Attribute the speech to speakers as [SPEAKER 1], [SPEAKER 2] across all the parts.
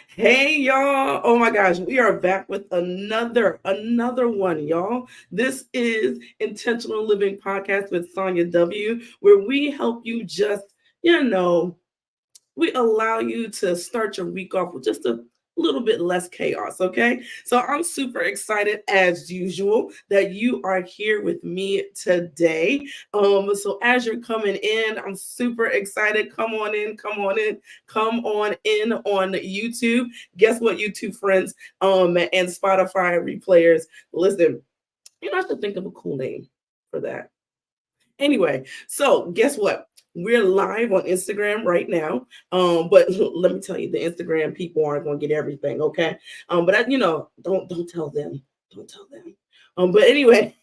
[SPEAKER 1] Hey y'all. Oh my gosh, we are back with another one, y'all. This is Intentional Living Podcast with SonjaW, where we help you just, you know, we allow you to start your week off with just a little bit less chaos, okay? So I'm super excited as usual that you are here with me today. So as you're coming in, I'm super excited. Come on in, come on in, come on in on YouTube. Guess what, YouTube friends, and Spotify replayers? Listen, I should think of a cool name for that. Anyway, so guess what? We're live on Instagram right now. But let me tell you, the Instagram people aren't gonna get everything, okay? But don't tell them. Don't tell them. But anyway,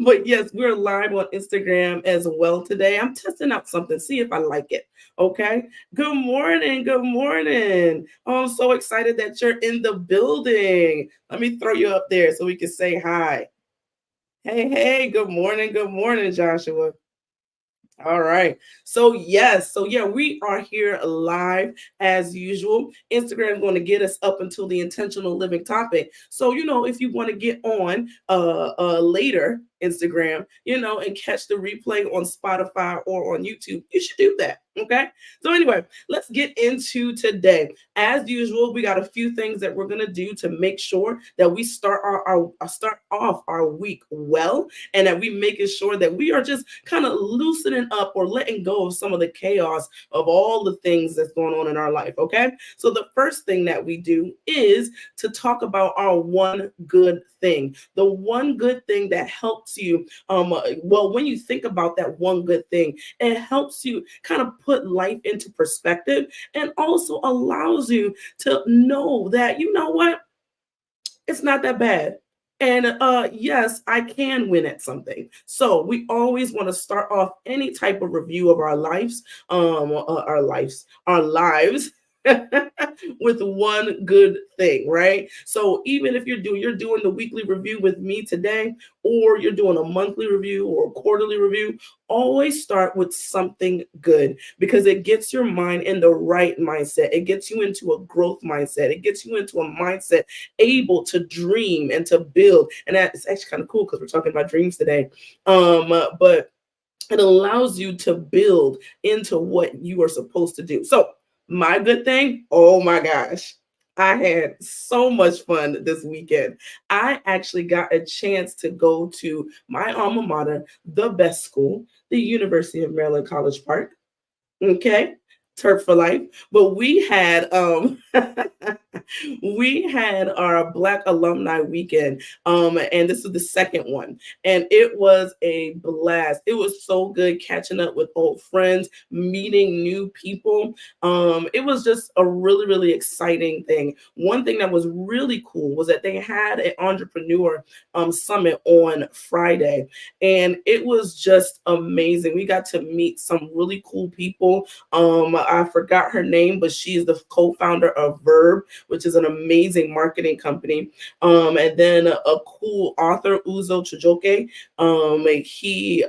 [SPEAKER 1] but yes, we're live on Instagram as well today. I'm testing out something, see if I like it. Okay. Good morning. Good morning. Oh, I'm so excited that you're in the building. Let me throw you up there so we can say hi. Hey, good morning. Good morning, Joshua. All right. So yes. So yeah, we are here live as usual. Instagram is going to get us up until the intentional living topic. So if you want to get on later Instagram, and catch the replay on Spotify or on YouTube, you should do that. Okay. So anyway, let's get into today. As usual, we got a few things that we're gonna do to make sure that we start start off our week well, and that we making sure that we are just kind of loosening up or letting go of some of the chaos of all the things that's going on in our life. Okay. So the first thing that we do is to talk about our one good thing, the one good thing that helps you. Well, when you think about that one good thing, it helps you kind of put life into perspective and also allows you to know that, you know what, it's not that bad. And yes, I can win at something. So we always want to start off any type of review of our lives with one good thing, right? So even if you're doing the weekly review with me today, or you're doing a monthly review or a quarterly review, always start with something good, because it gets your mind in the right mindset. It gets you into a growth mindset. It gets you into a mindset able to dream and to build. And that's actually kind of cool because we're talking about dreams today. But it allows you to build into what you are supposed to do. So my good thing, oh my gosh, I had so much fun this weekend. I actually got a chance to go to my alma mater, the best school, the University of Maryland College Park. Okay. Turf for life. But we had we had our Black Alumni Weekend. And this is the second one. And it was a blast. It was so good catching up with old friends, meeting new people. It was just a really, really exciting thing. One thing that was really cool was that they had an entrepreneur summit on Friday, and it was just amazing. We got to meet some really cool people. I forgot her name, but she's the co-founder of Verb, which is an amazing marketing company. And then a cool author, Uzo Chijoke. He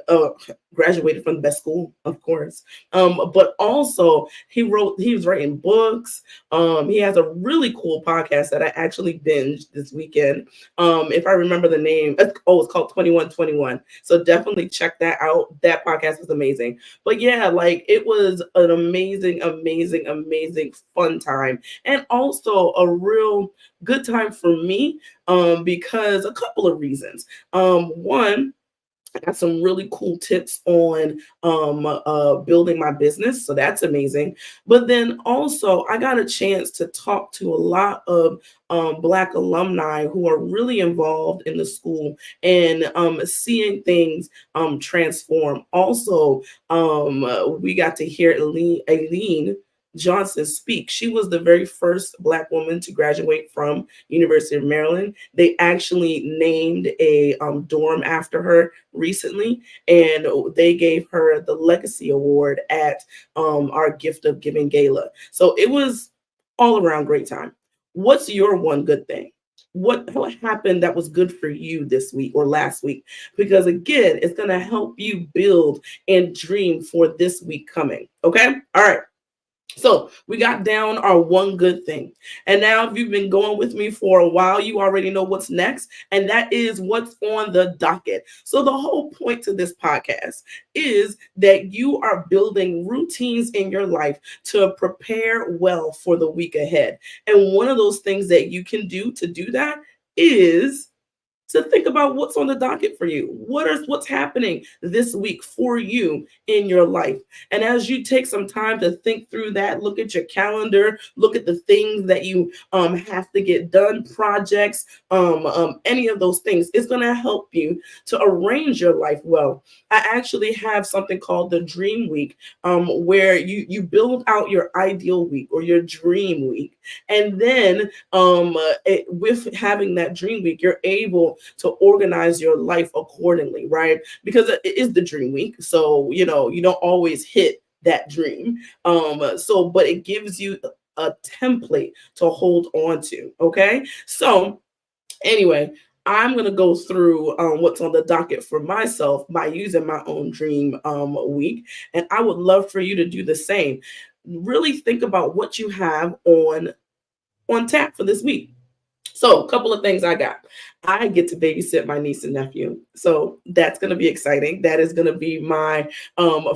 [SPEAKER 1] graduated from the best school, of course. But also he was writing books. He has a really cool podcast that I actually binged this weekend. If I remember the name, it's called 2121. So definitely check that out. That podcast is amazing. But yeah, like it was an amazing, amazing, amazing fun time. And also a real good time for me, because a couple of reasons. One, I got some really cool tips on building my business. So that's amazing. But then also, I got a chance to talk to a lot of Black alumni who are really involved in the school and seeing things transform. Also, we got to hear Aileen Johnson speak. She was the very first Black woman to graduate from University of Maryland. They actually named a dorm after her recently, and they gave her the Legacy Award at our Gift of Giving Gala. So it was all around great time. What's your one good thing? What happened that was good for you this week or last week? Because again, it's going to help you build and dream for this week coming. Okay. All right. So we got down our one good thing. And now, if you've been going with me for a while, you already know what's next. And that is what's on the docket. So the whole point to this podcast is that you are building routines in your life to prepare well for the week ahead. And one of those things that you can do to do that is to think about what's on the docket for you. What's happening this week for you in your life? And as you take some time to think through that, look at your calendar, look at the things that you have to get done, projects, any of those things, it's going to help you to arrange your life well. I actually have something called the Dream Week, where you build out your ideal week or your dream week, and then with having that dream week, you're able to organize your life accordingly, right? Because it is the dream week. So, you don't always hit that dream. But it gives you a template to hold on to. Okay. So anyway, I'm going to go through what's on the docket for myself by using my own dream week. And I would love for you to do the same. Really think about what you have on tap for this week. So a couple of things I got. I get to babysit my niece and nephew. So that's going to be exciting. That is going to be my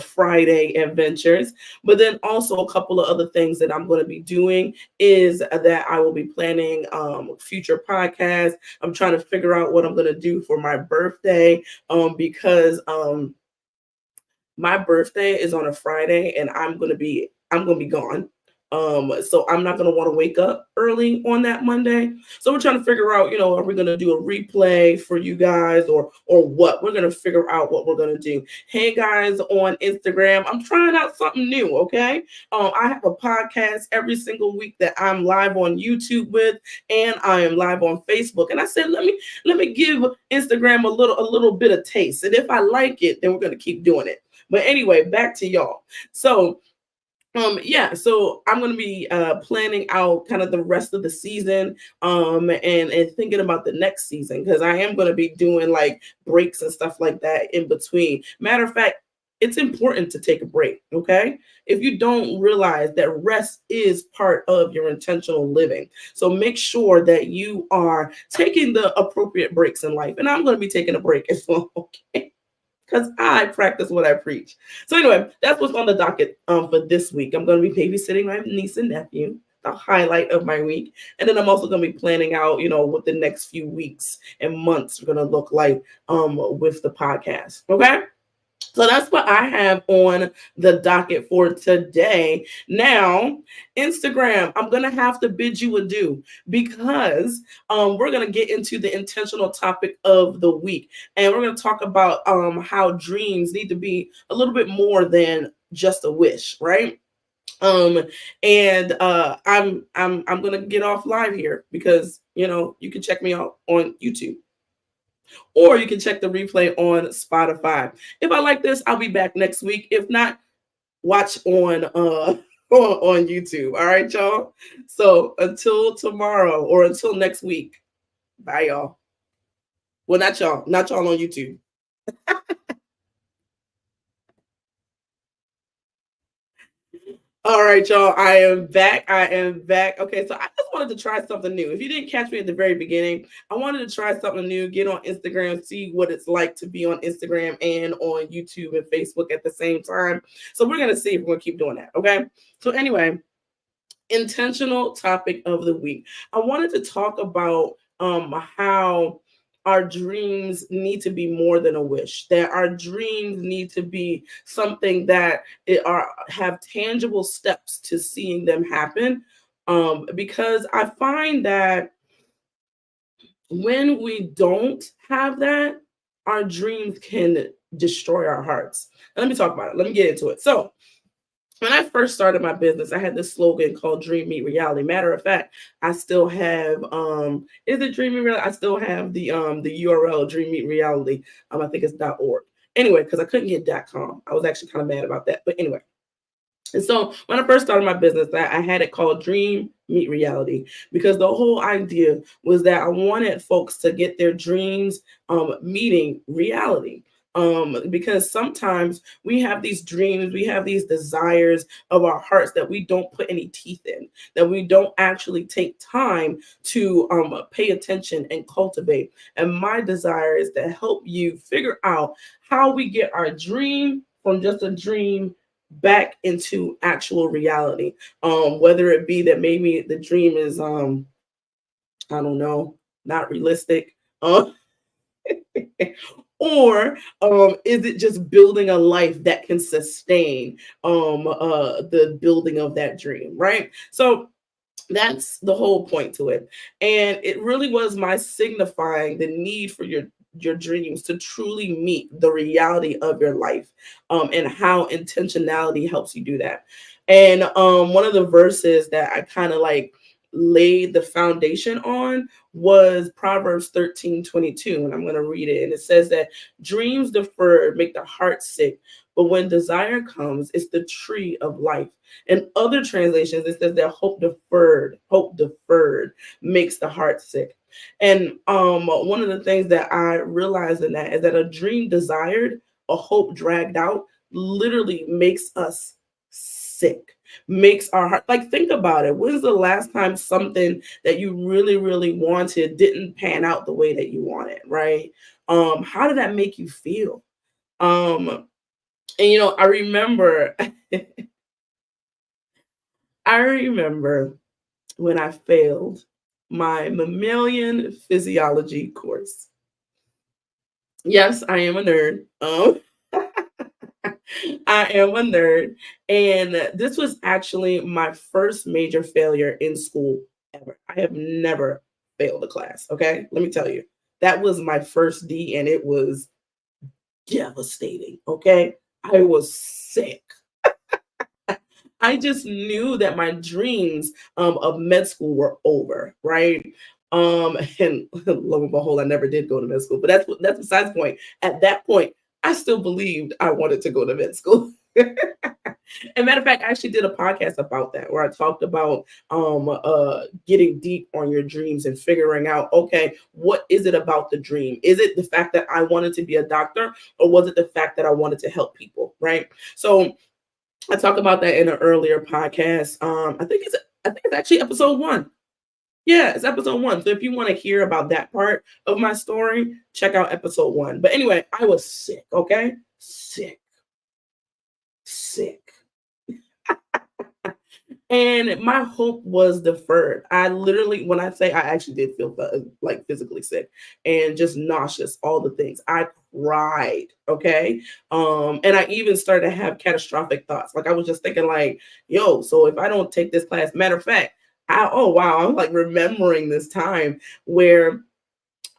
[SPEAKER 1] Friday adventures. But then also a couple of other things that I'm going to be doing is that I will be planning future podcasts. I'm trying to figure out what I'm going to do for my birthday because my birthday is on a Friday and I'm going to be gone. So I'm not going to want to wake up early on that Monday. So we're trying to figure out, are we going to do a replay for you guys or what? We're going to figure out what we're going to do. Hey guys on Instagram, I'm trying out something new. Okay. I have a podcast every single week that I'm live on YouTube with, and I am live on Facebook. And I said, let me give Instagram a little bit of taste. And if I like it, then we're going to keep doing it. But anyway, back to y'all. So so I'm going to be planning out kind of the rest of the season and thinking about the next season, because I am going to be doing like breaks and stuff like that in between. Matter of fact, it's important to take a break, okay? If you don't realize that rest is part of your intentional living. So make sure that you are taking the appropriate breaks in life. And I'm going to be taking a break as well, okay? Because I practice what I preach. So anyway, that's what's on the docket for this week. I'm going to be babysitting my niece and nephew, the highlight of my week. And then I'm also going to be planning out, what the next few weeks and months are going to look like with the podcast. Okay. So that's what I have on the docket for today. Now, Instagram, I'm going to have to bid you adieu because we're going to get into the intentional topic of the week. And we're going to talk about how dreams need to be a little bit more than just a wish, right? I'm going to get off live here because, you can check me out on YouTube. Or you can check the replay on Spotify. If I like this, I'll be back next week. If not, watch on on YouTube. All right, y'all. So until tomorrow or until next week. Bye, y'all. Well, not y'all on YouTube. All right, y'all. I am back. Okay, so I just wanted to try something new. If you didn't catch me at the very beginning, I wanted to try something new, get on Instagram, see what it's like to be on Instagram and on YouTube and Facebook at the same time. So we're going to see if we're going to keep doing that. Okay. So anyway, intentional topic of the week. I wanted to talk about how our dreams need to be more than a wish, that our dreams need to be something that have tangible steps to seeing them happen. Because I find that when we don't have that, our dreams can destroy our hearts. And let me talk about it. Let me get into it. So when I first started my business, I had this slogan called Dream Meet Reality. Matter of fact, I still have is it Dream Meet Reality? I still have the URL Dream Meet Reality. I think it's .org. Anyway, because I couldn't get .com. I was actually kind of mad about that. But anyway. And so when I first started my business, I had it called Dream Meet Reality, because the whole idea was that I wanted folks to get their dreams meeting reality. Because sometimes we have these dreams, we have these desires of our hearts that we don't put any teeth in, that we don't actually take time to pay attention and cultivate. And my desire is to help you figure out how we get our dream from just a dream back into actual reality. Whether it be that maybe the dream is I don't know, not realistic. Or is it just building a life that can sustain the building of that dream, right? So that's the whole point to it. And it really was my signifying the need for your dreams to truly meet the reality of your life, and how intentionality helps you do that. And one of the verses that I kind of like laid the foundation on was Proverbs 13:22. And I'm going to read it. And it says that dreams deferred make the heart sick, but when desire comes, it's the tree of life. In other translations, it says that hope deferred makes the heart sick. And one of the things that I realized in that is that a dream desired, a hope dragged out, literally makes us sick, makes our heart, like, think about it. When's the last time something that you really, really wanted didn't pan out the way that you wanted, right? How did that make you feel? And I remember I remember when I failed my mammalian physiology course. Yes, I am a nerd. I am a nerd. And this was actually my first major failure in school ever. I have never failed a class. Okay. Let me tell you, that was my first D and it was devastating. Okay. I was sick. I just knew that my dreams of med school were over, right? And lo and behold, I never did go to med school, but that's besides the point. At that point, I still believed I wanted to go to med school. And matter of fact, I actually did a podcast about that where I talked about getting deep on your dreams and figuring out, okay, what is it about the dream? Is it the fact that I wanted to be a doctor, or was it the fact that I wanted to help people, right? So I talk about that in an earlier podcast. I think it's actually episode 1. Yeah, it's episode 1. So if you want to hear about that part of my story, check out episode 1. But anyway, I was sick, okay? Sick. And my hope was deferred. I literally, when I say I actually did feel like physically sick and just nauseous, all the things. I cried, okay? And I even started to have catastrophic thoughts. Like I was just thinking like, yo, so if I don't take this class, matter of fact, oh wow, I'm like remembering this time where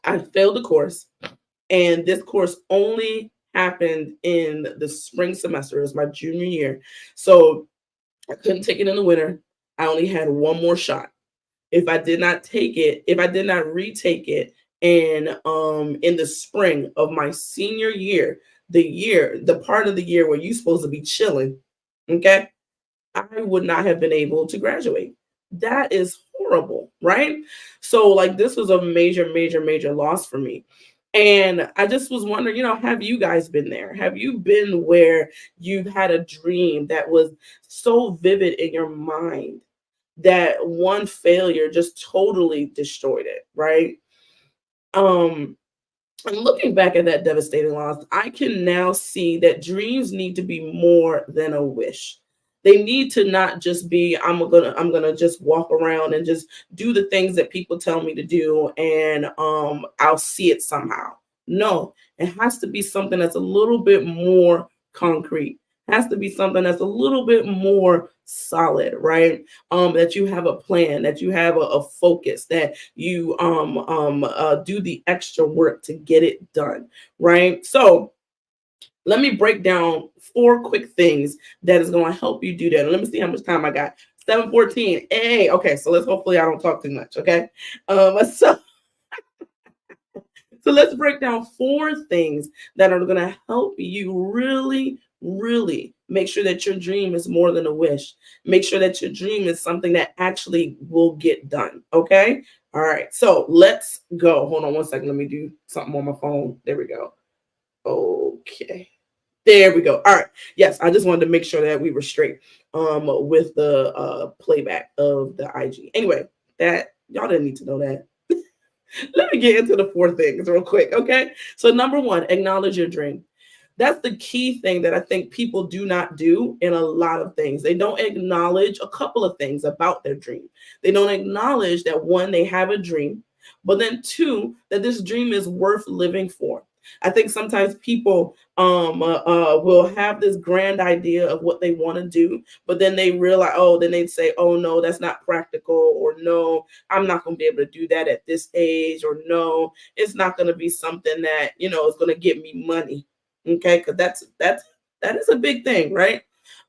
[SPEAKER 1] I failed the course, and this course only happened in the spring semester. It was my junior year. So I couldn't take it in the winter. I only had one more shot. If I did not retake it in the spring of my senior year, the part of the year where you're supposed to be chilling, okay, I would not have been able to graduate. That is horrible, right? So like this was a major, major, major loss for me. And I just was wondering, have you guys been there? Have you been where you've had a dream that was so vivid in your mind that one failure just totally destroyed it, right? And looking back at that devastating loss, I can now see that dreams need to be more than a wish. They need to not just be I'm gonna just walk around and just do the things that people tell me to do, and I'll see it somehow. No, it has to be something that's a little bit more concrete. It has to be something that's a little bit more solid, right? That you have a plan, that you have a focus, that you do the extra work to get it done, right? So let me break down 4 quick things that is going to help you do that. And let me see how much time I got. 7:14. Hey, okay. So hopefully I don't talk too much. Okay. So let's break down 4 things that are going to help you really, really make sure that your dream is more than a wish. Make sure that your dream is something that actually will get done. Okay. All right. So let's go. Hold on one second. Let me do something on my phone. There we go. Okay. There we go. All right. Yes, I just wanted to make sure that we were straight with the playback of the IG. Anyway, that y'all didn't need to know that. Let me get into the 4 things real quick, okay? So number 1, acknowledge your dream. That's the key thing that I think people do not do in a lot of things. They don't acknowledge a couple of things about their dream. They don't acknowledge that 1, they have a dream, but then 2, that this dream is worth living for. I think sometimes people will have this grand idea of what they want to do, but then they realize, then they'd say, oh no, that's not practical, or no, I'm not going to be able to do that at this age, or no, it's not going to be something that, is going to get me money. Okay, because that is a big thing, right?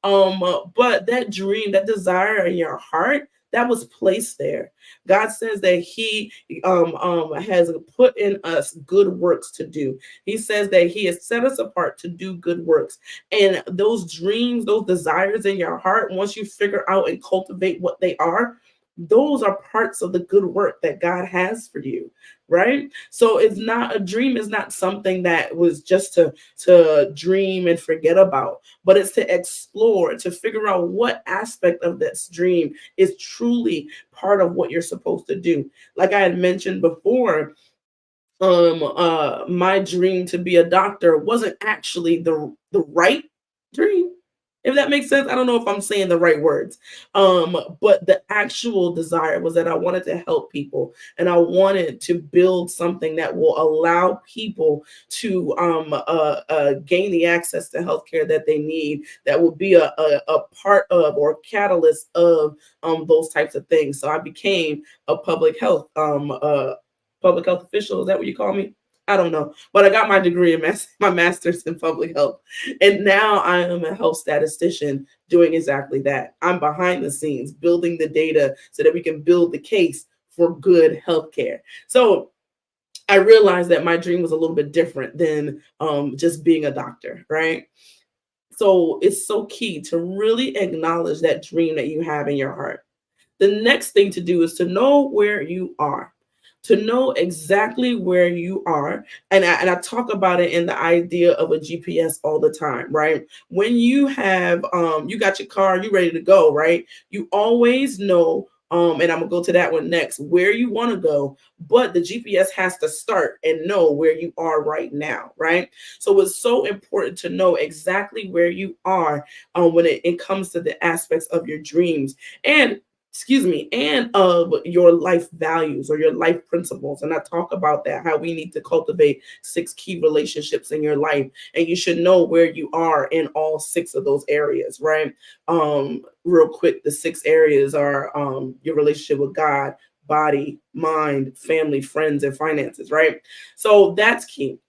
[SPEAKER 1] But that dream, that desire in your heart, that was placed there. God says that He has put in us good works to do. He says that He has set us apart to do good works. And those dreams, those desires in your heart, once you figure out and cultivate what they are, those are parts of the good work that God has for you, right? So it's not, a dream is not something that was just to dream and forget about, but it's to explore, to figure out what aspect of this dream is truly part of what you're supposed to do. Like I had mentioned before, my dream to be a doctor wasn't actually the right dream, if that makes sense. I don't know if I'm saying the right words, but the actual desire was that I wanted to help people, and I wanted to build something that will allow people to gain the access to healthcare that they need, that will be a part of or catalyst of those types of things. So I became a public health official. Is that what you call me? I don't know, but I got my degree in my master's in public health, and now I am a health statistician doing exactly that. I'm behind the scenes building the data so that we can build the case for good healthcare. So I realized that my dream was a little bit different than just being a doctor, right? So it's so key to really acknowledge that dream that you have in your heart. The next thing to do is to know where you are, to know exactly where you are. And I talk about it in the idea of a GPS all the time, right? When you have, you got your car, you ready to go, right? You always know, and I'm gonna go to that one next, where you want to go, but the GPS has to start and know where you are right now, right? So it's so important to know exactly where you are when it comes to the aspects of your dreams, and and of your life values or your life principles. And I talk about that, how we need to cultivate 6 key relationships in your life, and you should know where you are in all 6 of those areas, right? Real quick, the 6 areas are your relationship with God, body, mind, family, friends, and finances, right? So that's key.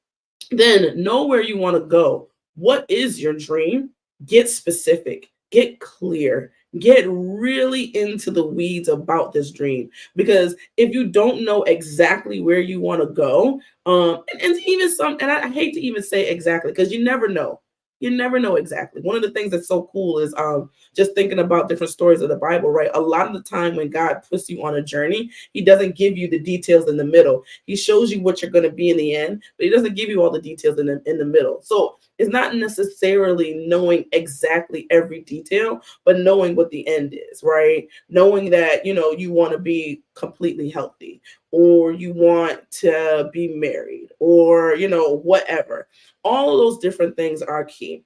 [SPEAKER 1] Then know where you want to go. What is your dream? Get specific, get clear, get really into the weeds about this dream. Because if you don't know exactly where you want to go, and even and I hate to even say exactly, because you never know. You never know exactly. One of the things that's so cool is just thinking about different stories of the Bible, right? A lot of the time when God puts you on a journey, He doesn't give you the details in the middle. He shows you what you're going to be in the end, but He doesn't give you all the details in the middle. So it's not necessarily knowing exactly every detail, but knowing what the end is, right? Knowing that, you want to be completely healthy, or you want to be married, or, whatever. All of those different things are key.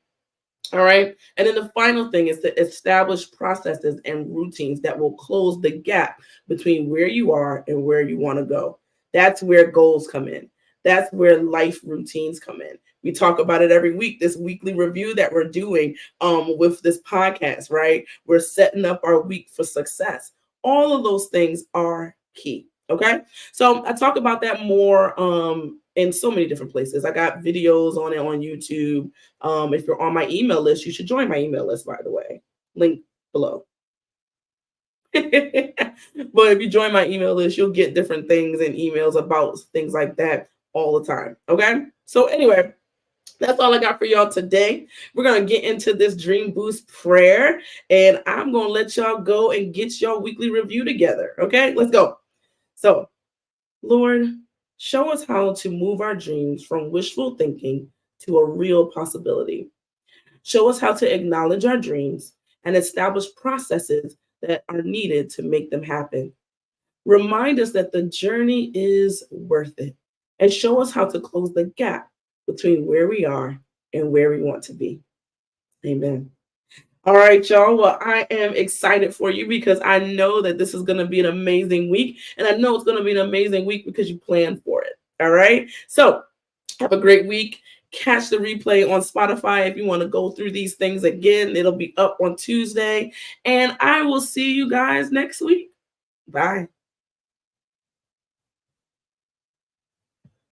[SPEAKER 1] All right. And then the final thing is to establish processes and routines that will close the gap between where you are and where you want to go. That's where goals come in. That's where life routines come in. We talk about it every week, this weekly review that we're doing with this podcast, right? We're setting up our week for success. All of those things are key. Okay. So I talk about that more in so many different places. I got videos on it on YouTube. If you're on my email list, you should join my email list, by the way. Link below. But if you join my email list, you'll get different things and emails about things like that all the time. Okay. So anyway, that's all I got for y'all today. We're going to get into this Dreamboost prayer, and I'm going to let y'all go and get y'all weekly review together. Okay, let's go. So, Lord, show us how to move our dreams from wishful thinking to a real possibility. Show us how to acknowledge our dreams and establish processes that are needed to make them happen. Remind us that the journey is worth it, and show us how to close the gap between where we are and where we want to be. Amen. All right, y'all. Well, I am excited for you because I know that this is going to be an amazing week. And I know it's going to be an amazing week because you planned for it. All right. So have a great week. Catch the replay on Spotify if you want to go through these things again. It'll be up on Tuesday. And I will see you guys next week. Bye.